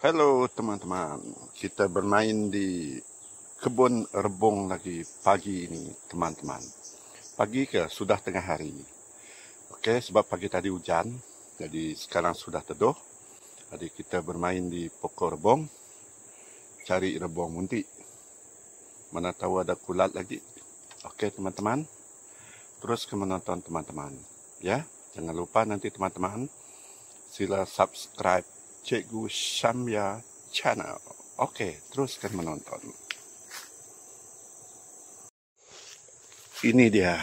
Halo teman-teman, kita bermain di kebun rebung lagi pagi ini teman-teman. Pagi ke sudah tengah hari. Oke, sebab pagi tadi hujan, jadi sekarang sudah teduh. Jadi kita bermain di pokok rebung, cari rebung muntik. Mana tahu ada kulat lagi. Oke teman-teman, terus ke menonton teman-teman. Ya, jangan lupa nanti teman-teman sila subscribe Cikgu Syamya Channel. Oke, teruskan menonton. Ini dia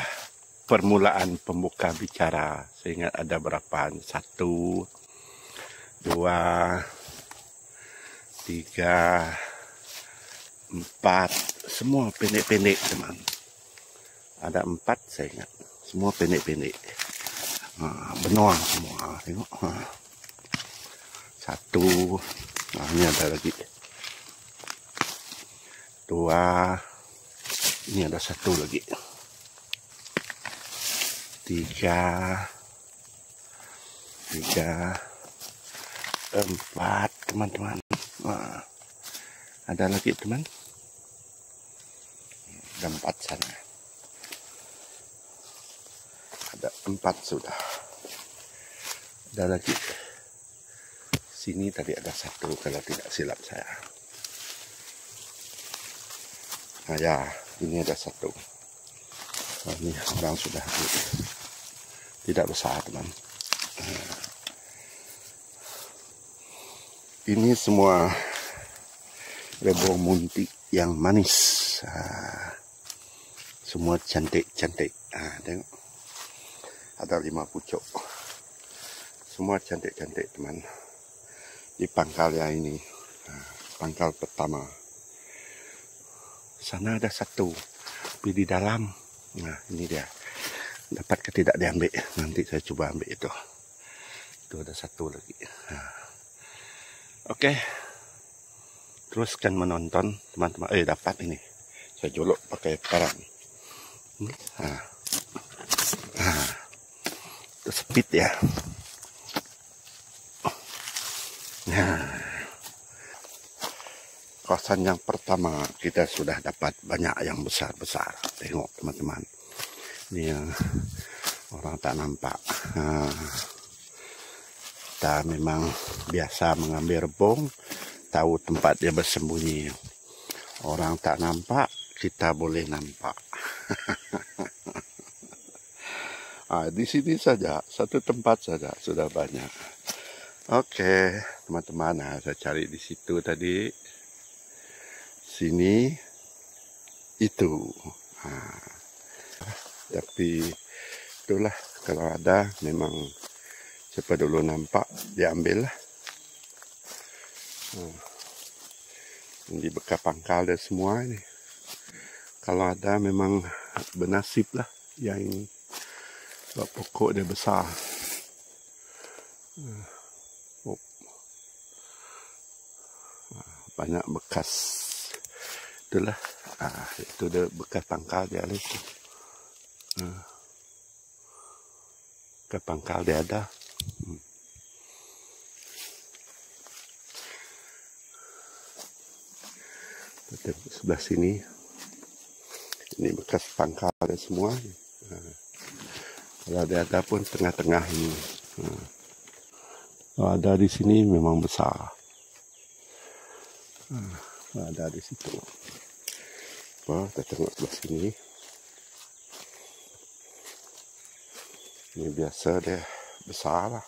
permulaan pembuka bicara. Saya ingat ada berapa? 1, 2, 3, 4. Semua pendek-pendek teman. Ada 4 saya ingat. Semua pendek-pendek. Benuang semua. Tengok. 1, ini ada lagi 2, ini ada 1 lagi 3, 4 teman-teman. Ada lagi teman, ada 4 sana, ada 4 sudah, ada lagi sini tadi ada 1 kalau tidak silap saya. Ya, ini ada 1. Ini orang sudah tidak besar teman. Ini semua rebung muntik yang manis. Semua cantik-cantik. Tengok. Ada 5 pucuk. Semua cantik-cantik teman. Di pangkal yang ini, pangkal pertama. Sana ada 1, tapi di dalam. Nah, ini dia. Dapat ke tidak diambil? Nanti saya coba ambil itu. Itu ada 1 lagi. Oke. Teruskan menonton teman-teman. Dapat ini. Saya jolok pakai parang. Itu speed ya. Kawasan yang pertama kita sudah dapat banyak yang besar-besar. Tengok teman-teman. Ini yang orang tak nampak. Kita memang biasa mengambil rebung, tahu tempat dia bersembunyi. Orang tak nampak, kita boleh nampak. Di sini saja, satu tempat saja sudah banyak. Oke, teman-teman, saya cari di situ tadi. Sini, itu. Tapi itulah, kalau ada memang siapa dulu nampak, diambil lah. Ini bekas pangkal dan semua ini. Kalau ada memang bernasib lah yang ini. Sebab pokok dia besar. Banyak bekas. Itulah. Itu dia bekas pangkal dia lah itu. Bekas pangkal dia ada. Kita sebelah sini. Ini bekas pangkal dia semua. Kalau dia ada pun tengah-tengah ini. Kalau ada di sini memang besar. Ada di situ. Kita tengok sebelah sini. Ini biasa dia besar lah.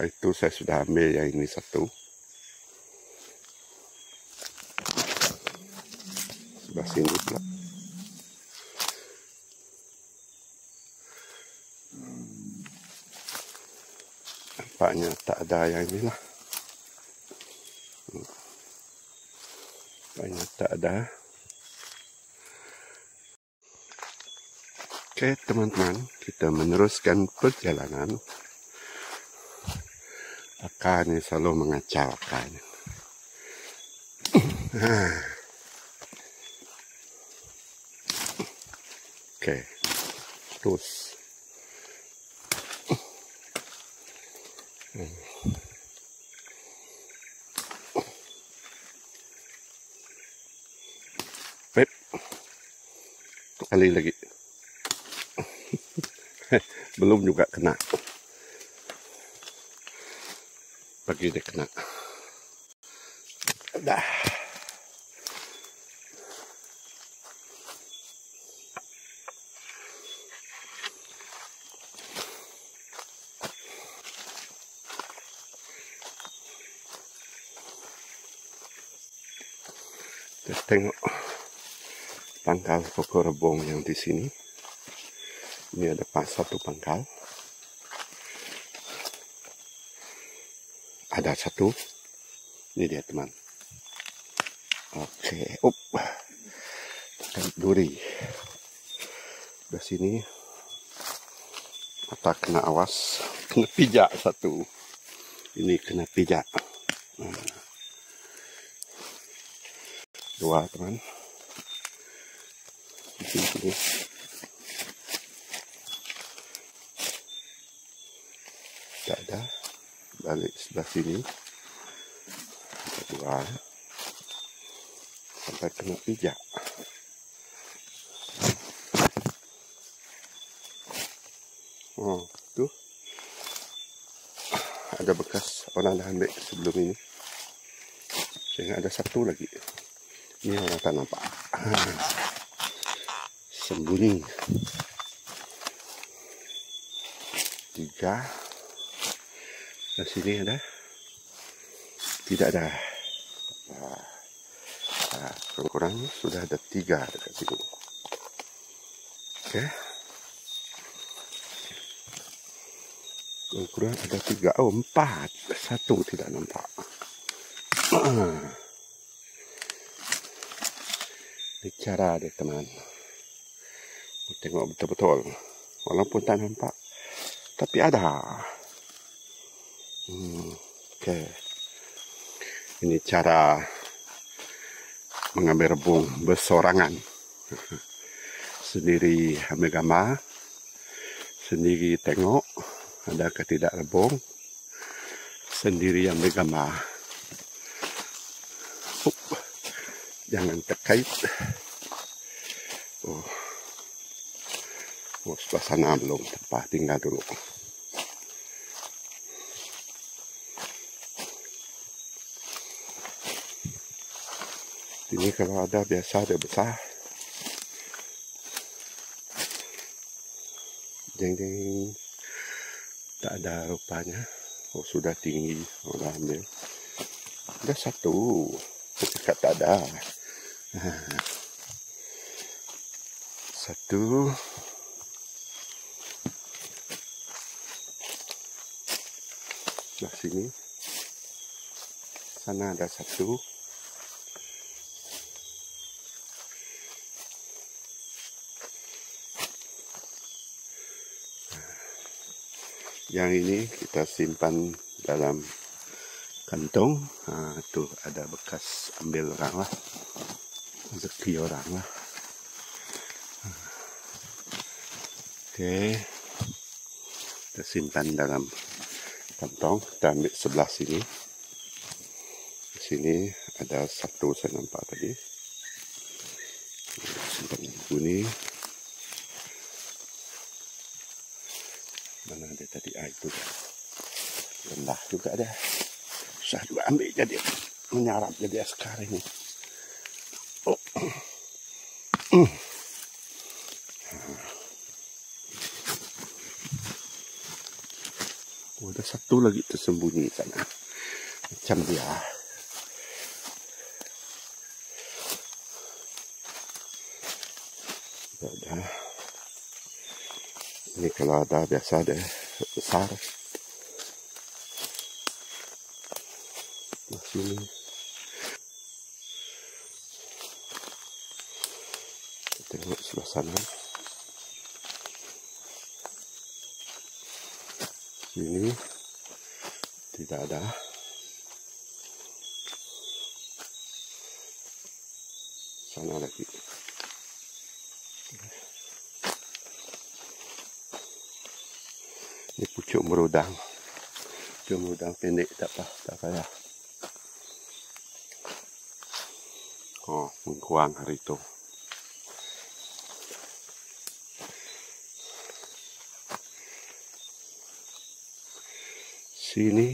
Itu saya sudah ambil yang ini 1. Sebelah sini pula. Nampaknya tak ada yang ini lah. Nampaknya tak ada. Oke teman-teman, kita meneruskan perjalanan. Akar ni selalu mengacau akarnya. Oke, terus Pep, kali lagi. Belum juga kena. Bagi dia kena. Dah. Kita tengok pangkal pokok rebung yang di sini. Ini ada satu pangkal. Ada satu. Ini dia teman. Oke, tarik duri. Di sini mata kena awas, kena pijak satu. Ini kena pijak. Dua teman. Di sini. Tak ada. Balik sebelah sini. Dua. Sampai kena pijak. Oh, tu. Ada bekas orang dah ambil sebelum ini. Sehingga ada satu lagi. Ini orang tak nampak. Sembunyi. 3. Di sini ada. Tidak ada. Kurang sudah ada 3 dekat sini. Oke. Kurang ada 3. Oh, 4. Satu tidak nampak. Ini cara dia teman. Tengok betul-betul. Walaupun tak nampak. Tapi ada. Oke. Ini cara mengambil rebung bersorangan. Sendiri ambil gambar. Sendiri tengok. Adakah tidak rebung. Sendiri ambil gambar. Jangan terkait. Oh, sebelah sana belum tempat, tinggal dulu. Ini kalau ada biasa ada besar. Jeng-jeng. Tak ada rupanya. Oh, sudah tinggi. Oh, dah ambil. Ada satu. Dekat tak ada. Satu. Sebelah sini. Sana ada satu. Yang ini kita simpan dalam kantong. Tu ada bekas ambil orang lah. Rezeki orang lah. Oke. Kita simpan dalam kantong. Kita ambil sebelah sini. Di sini ada satu saya nampak tadi. Simpan yang kuning. Mana dia tadi? Itu dah. Rendah juga dah. Susah juga ambil jadi. Menyarap jadi askar ini. Oh. Oh, ada satu lagi tersembunyi sana. Macam dia. Ada. Ini kalau ada biasa ada besar. Di sini. Kita tengok sebelah sana. Sini tidak ada. Sana lagi. pucuk merudang. Pucuk merudang pendek tak payah. Oh, mengkuang hari itu. Sini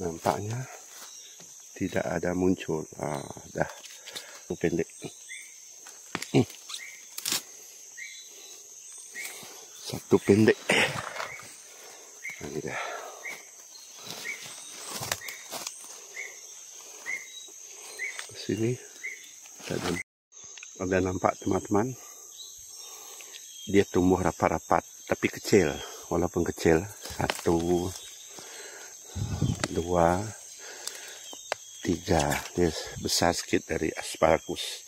nampaknya tidak ada muncul. Dah pendek. Satu pendek. Ini dah. Sini ada nampak teman-teman. Dia tumbuh rapat-rapat tapi kecil. Walaupun kecil, 1, 2, 3. Dia besar sikit dari asparagus.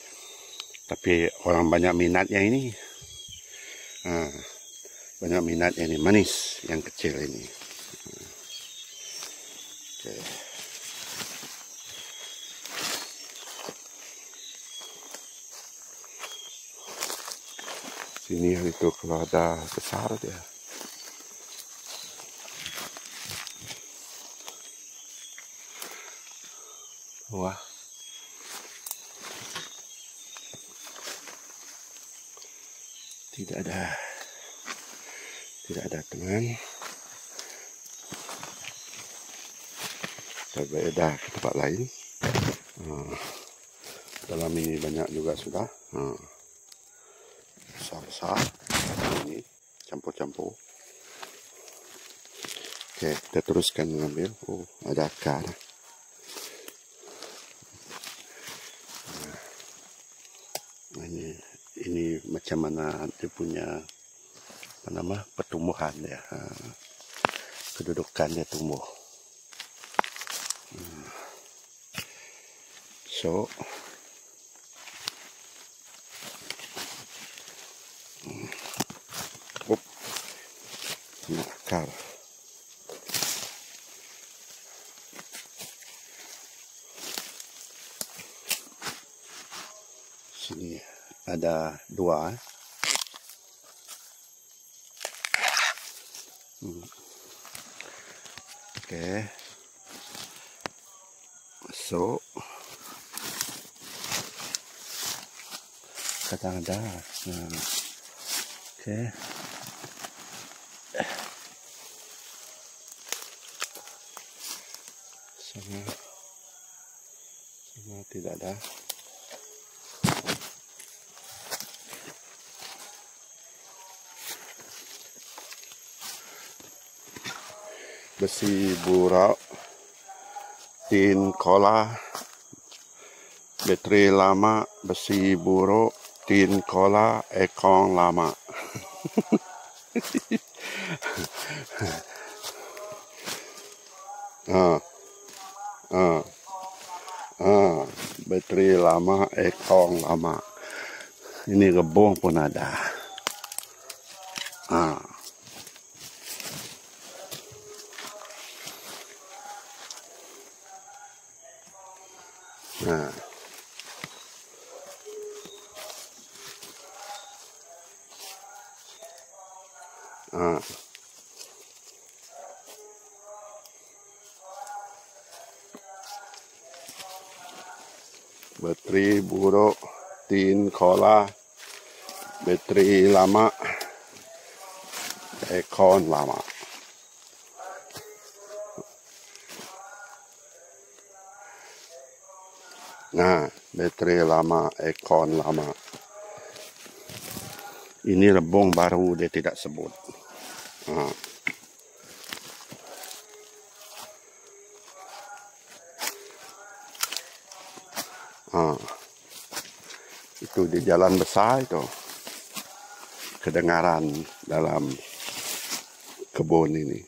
Tapi orang banyak minatnya ini. Banyak minatnya ini. Manis yang kecil ini. Okay. Sini hari itu kalau ada besar dia. Wah. Tidak ada teman. Kita beredar ke tempat lain. Dalam ini banyak juga sudah. Besar-besar. Ini campur-campur. Oke, kita teruskan mengambil. Oh, ada akar. Ini macam mana dia punya pertumbuhan dia, kedudukan dia tumbuh. So ini akar. Sini ada 2. Oke. Masuk. Kadang ada. Oke. Sama tidak ada. Besi buruk, tin kola, bateri lama, besi buruk, tin kola, ekong lama. Bateri lama, ekong lama. Ini rebung pun ada. Bateri buruk, tin kola, bateri lama, ekon lama. Bateri lama, ekon lama. Ini rebung baru, dia tidak sebut. Itu di jalan besar itu. Kedengaran dalam kebun ini.